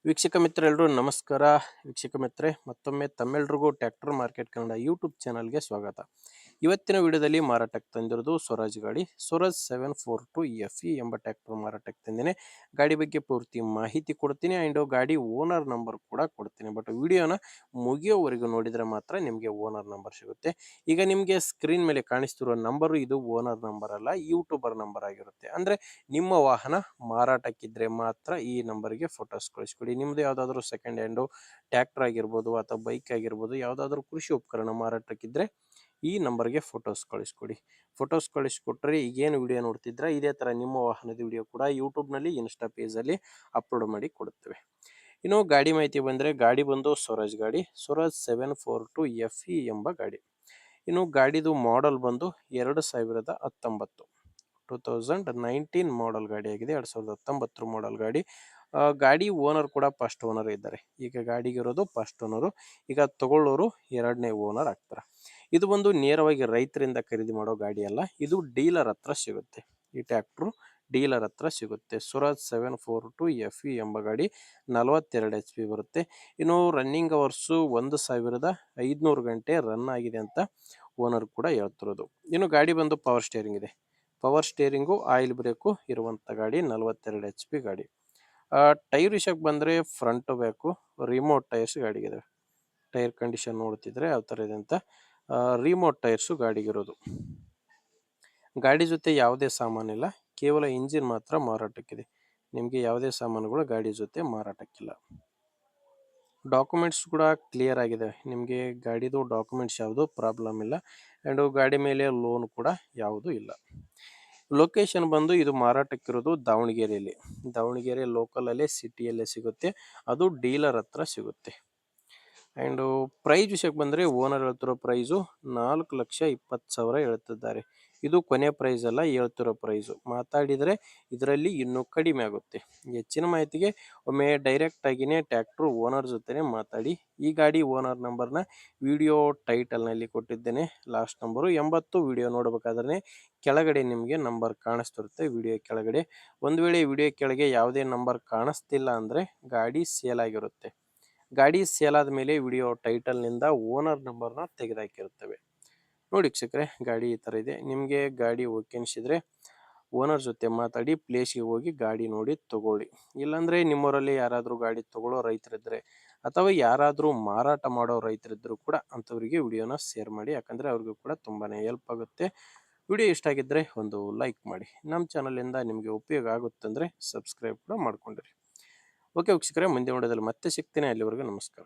ವೀಕ್ಷಕ ಮಿತ್ರರೆಲ್ಲರೂ ನಮಸ್ಕಾರ. ವೀಕ್ಷಕ ಮಿತ್ರರೇ, ಮತ್ತೊಮ್ಮೆ ತಮ್ಮೆಲ್ಲರಿಗೂ ಟ್ರ್ಯಾಕ್ಟರ್ ಮಾರ್ಕೆಟ್ ಕನ್ನಡ ಯೂಟ್ಯೂಬ್ ಚಾನಲ್ಗೆ ಸ್ವಾಗತ. ಇವತ್ತಿನ ವಿಡಿಯೋದಲ್ಲಿ ಮಾರಾಟಕ್ಕೆ ತಂದಿರೋದು ಸ್ವರಾಜ್ ಗಾಡಿ ಸ್ವರಾಜ್ 742 FE ಎಂಬ ಟ್ರ್ಯಾಕ್ಟರ್ ಮಾರಾಟಕ್ಕೆ ತಂದಿನಿ. ಗಾಡಿ ಬಗ್ಗೆ ಪೂರ್ತಿ ಮಾಹಿತಿ ಕೊಡ್ತೀನಿ ಆ್ಯಂಡ್ ಗಾಡಿ ಓನರ್ ನಂಬರ್ ಕೂಡ ಕೊಡ್ತೀನಿ. ಬಟ್ ವಿಡಿಯೋನ ಮುಗಿಯೋವರೆಗೂ ನೋಡಿದರೆ ಮಾತ್ರ ನಿಮಗೆ ಓನರ್ ನಂಬರ್ ಸಿಗುತ್ತೆ. ಈಗ ನಿಮಗೆ ಸ್ಕ್ರೀನ್ ಮೇಲೆ ಕಾಣಿಸ್ತಿರೋ ನಂಬರು ಇದು ಓನರ್ ನಂಬರ್ ಅಲ್ಲ, ಯೂಟ್ಯೂಬರ್ ನಂಬರ್ ಆಗಿರುತ್ತೆ. ಅಂದರೆ ನಿಮ್ಮ ವಾಹನ ಮಾರಾಟಕ್ಕಿದ್ರೆ ಮಾತ್ರ ಈ ನಂಬರ್ಗೆ ಫೋಟೋಸ್ ಕಳಿಸ್ಕೊಡಿ. ನಿಮ್ಮದು ಯಾವುದಾದ್ರೂ ಸೆಕೆಂಡ್ ಹ್ಯಾಂಡು ಟ್ರ್ಯಾಕ್ಟರ್ ಆಗಿರ್ಬೋದು ಅಥವಾ ಬೈಕ್ ಆಗಿರ್ಬೋದು, ಯಾವುದಾದ್ರೂ ಕೃಷಿ ಉಪಕರಣ ಮಾರಾಟಕ್ಕಿದ್ರೆ ಈ ನಂಬರ್ಗೆ ಫೋಟೋಸ್ ಕಳಿಸ್ಕೊಡಿ. ಫೋಟೋಸ್ ಕಳಿಸ್ಕೊಟ್ರೆ ಈಗೇನು ವಿಡಿಯೋ ನೋಡ್ತಿದ್ರೆ ಇದೇ ಥರ ನಿಮ್ಮ ವಾಹನದ ವಿಡಿಯೋ ಕೂಡ ಯೂಟ್ಯೂಬ್ನಲ್ಲಿ ಇನ್ಸ್ಟಾ ಪೇಜಲ್ಲಿ ಅಪ್ಲೋಡ್ ಮಾಡಿ ಕೊಡುತ್ತೇವೆ. ಇನ್ನು ಗಾಡಿ ಮಾಹಿತಿ ಬಂದರೆ ಗಾಡಿ ಬಂದು ಸ್ವರಾಜ್ ಗಾಡಿ ಸ್ವರಾಜ್ 742 FE ಎಂಬ ಗಾಡಿ. ಇನ್ನು ಗಾಡಿದು ಮಾಡೆಲ್ ಬಂದು 2019 2019 ಮಾಡೆಲ್ ಗಾಡಿ ಆಗಿದೆ. 2019 ಮಾಡೆಲ್ ಗಾಡಿ. ಗಾಡಿ ಓನರ್ ಕೂಡ ಫಸ್ಟ್ ಓನರ್ ಇದ್ದಾರೆ. ಈಗ ಗಾಡಿಗಿರೋದು ಫಸ್ಟ್ ಓನರು, ಈಗ ತಗೊಳ್ಳೋರು ಎರಡನೇ ಓನರ್ ಆಗ್ತಾರೆ. ಇದು ಒಂದು ನೇರವಾಗಿ ರೈತರಿಂದ ಖರೀದಿ ಮಾಡೋ ಗಾಡಿ ಅಲ್ಲ, ಇದು ಡೀಲರ್ ಹತ್ರ ಸಿಗುತ್ತೆ. ಈ ಟ್ರ್ಯಾಕ್ಟ್ರು ಡೀಲರ್ ಹತ್ರ ಸಿಗುತ್ತೆ. ಸ್ವರಾಜ್ 742 FE ಎಂಬ ಗಾಡಿ 42 HP ಬರುತ್ತೆ. ಇನ್ನು ರನ್ನಿಂಗ್ ಅವರ್ಸು 1500 ಗಂಟೆ ರನ್ ಆಗಿದೆ ಅಂತ ಓನರ್ ಕೂಡ ಹೇಳ್ತಿರೋದು. ಇನ್ನು ಗಾಡಿ ಬಂದು ಪವರ್ ಸ್ಟೇರಿಂಗ್ ಇದೆ. ಪವರ್ ಸ್ಟೇರಿಂಗು ಆಯಿಲ್ ಬ್ರೇಕು ಇರುವಂಥ ಗಾಡಿ, 42 HP ಗಾಡಿ. ಟೈರ್ ವಿಷಯಕ್ಕೆ ಬಂದರೆ ಫ್ರಂಟು ಬ್ಯಾಕು ರಿಮೋಟ್ ಟೈರ್ಸ್ ಗಾಡಿಗಿದೆ. ಟೈರ್ ಕಂಡೀಷನ್ ನೋಡ್ತಿದ್ರೆ ಯಾವ ಥರ ಇದೆ ಅಂತ. ರಿಮೋಟ್ ಟೈರ್ಸು ಗಾಡಿಗಿರೋದು. ಗಾಡಿ ಜೊತೆ ಯಾವುದೇ ಸಾಮಾನಿಲ್ಲ, ಕೇವಲ ಇಂಜಿನ್ ಮಾತ್ರ ಮಾರಾಟಕ್ಕಿದೆ. ನಿಮಗೆ ಯಾವುದೇ ಸಾಮಾನುಗಳು ಗಾಡಿ ಜೊತೆ ಮಾರಾಟಕ್ಕಿಲ್ಲ. ಡಾಕ್ಯುಮೆಂಟ್ಸ್ ಕೂಡ ಕ್ಲಿಯರ್ ಆಗಿದೆ. ನಿಮಗೆ ಗಾಡಿದು ಡಾಕ್ಯುಮೆಂಟ್ಸ್ ಯಾವುದು ಪ್ರಾಬ್ಲಮ್ ಇಲ್ಲ. ಆ್ಯಂಡ್ ಗಾಡಿ ಮೇಲೆ ಲೋನ್ ಕೂಡ ಯಾವುದೂ ಇಲ್ಲ. ಲೊಕೇಶನ್ ಬಂದು ಇದು ಮಾರಾಟಕ್ಕಿರೋದು ದಾವಣಗೆರೆಯಲ್ಲಿ. ದಾವಣಗೆರೆ ಲೋಕಲಲ್ಲೇ ಸಿಟಿಯಲ್ಲೇ ಸಿಗುತ್ತೆ. ಅದು ಡೀಲರ್ ಹತ್ರ ಸಿಗುತ್ತೆ. ಆ್ಯಂಡು ಪ್ರೈಸ್ ವಿಷಯಕ್ಕೆ ಬಂದರೆ ಓನರ್ ಹೇಳ್ತಿರೋ ಪ್ರೈಸು 4,20,000 ಹೇಳ್ತಿದ್ದಾರೆ. ಇದು ಕೊನೆ ಪ್ರೈಸ್ ಅಲ್ಲ, ಹೇಳ್ತಿರೋ ಪ್ರೈಸು. ಮಾತಾಡಿದರೆ ಇದರಲ್ಲಿ ಇನ್ನೂ ಕಡಿಮೆ ಆಗುತ್ತೆ. ಹೆಚ್ಚಿನ ಮಾಹಿತಿಗೆ ಒಮ್ಮೆ ಡೈರೆಕ್ಟಾಗಿಯೇ ಟ್ರ್ಯಾಕ್ಟ್ರು ಓನರ್ ಜೊತೆ ಮಾತಾಡಿ. ಈ ಗಾಡಿ ಓನರ್ ನಂಬರ್ನ ವಿಡಿಯೋ ಟೈಟಲ್ನಲ್ಲಿ ಕೊಟ್ಟಿದ್ದೇನೆ. Last number 80. ವಿಡಿಯೋ ನೋಡಬೇಕಾದ್ರೆ ಕೆಳಗಡೆ ನಿಮಗೆ ನಂಬರ್ ಕಾಣಿಸ್ತಿರುತ್ತೆ. ವಿಡಿಯೋ ಕೆಳಗಡೆ ಒಂದು ವೇಳೆ ವಿಡಿಯೋ ಕೆಳಗೆ ಯಾವುದೇ ನಂಬರ್ ಕಾಣಿಸ್ತಿಲ್ಲ ಅಂದರೆ ಗಾಡಿ ಸೇಲ್ ಆಗಿರುತ್ತೆ. ಗಾಡಿ ಸೇಲ್ ಆದ ಮೇಲೆ ವಿಡಿಯೋ ಟೈಟಲ್ನಿಂದ ಓನರ್ ನಂಬರ್ನ ತೆಗೆದುಹಾಕಿರುತ್ತವೆ. ನೋಡಿ ವೀಕ್ಷಕರೇ, ಗಾಡಿ ಈ ಥರ ಇದೆ. ನಿಮಗೆ ಗಾಡಿ ಓಕೆ ಅನಿಸಿದರೆ ಓನರ್ ಜೊತೆ ಮಾತಾಡಿ ಪ್ಲೇಸ್ಗೆ ಹೋಗಿ ಗಾಡಿ ನೋಡಿ ತಗೊಳ್ಳಿ. ಇಲ್ಲಾಂದರೆ ನಿಮ್ಮೂರಲ್ಲಿ ಯಾರಾದರೂ ಗಾಡಿ ತಗೊಳ್ಳೋ ರೈತರಿದ್ದರೆ ಅಥವಾ ಯಾರಾದರೂ ಮಾರಾಟ ಮಾಡೋ ರೈತರಿದ್ದರೂ ಕೂಡ ಅಂಥವರಿಗೆ ವಿಡಿಯೋನ ಶೇರ್ ಮಾಡಿ. ಯಾಕಂದರೆ ಅವ್ರಿಗೂ ಕೂಡ ತುಂಬಾ ಹೆಲ್ಪ್ ಆಗುತ್ತೆ. ವಿಡಿಯೋ ಇಷ್ಟ ಆಗಿದ್ದರೆ ಒಂದು ಲೈಕ್ ಮಾಡಿ. ನಮ್ಮ ಚಾನಲಿಂದ ನಿಮಗೆ ಉಪಯೋಗ ಆಗುತ್ತಂದರೆ ಸಬ್ಸ್ಕ್ರೈಬ್ ಕೂಡ ಮಾಡ್ಕೊಂಡಿರಿ. ಓಕೆ ವೀಕ್ಷಕರೇ, ಮುಂದೆ ವಿಡಿಯೋದಲ್ಲಿ ಮತ್ತೆ ಸಿಗ್ತೀನಿ. ಅಲ್ಲಿವರೆಗೂ ನಮಸ್ಕಾರ.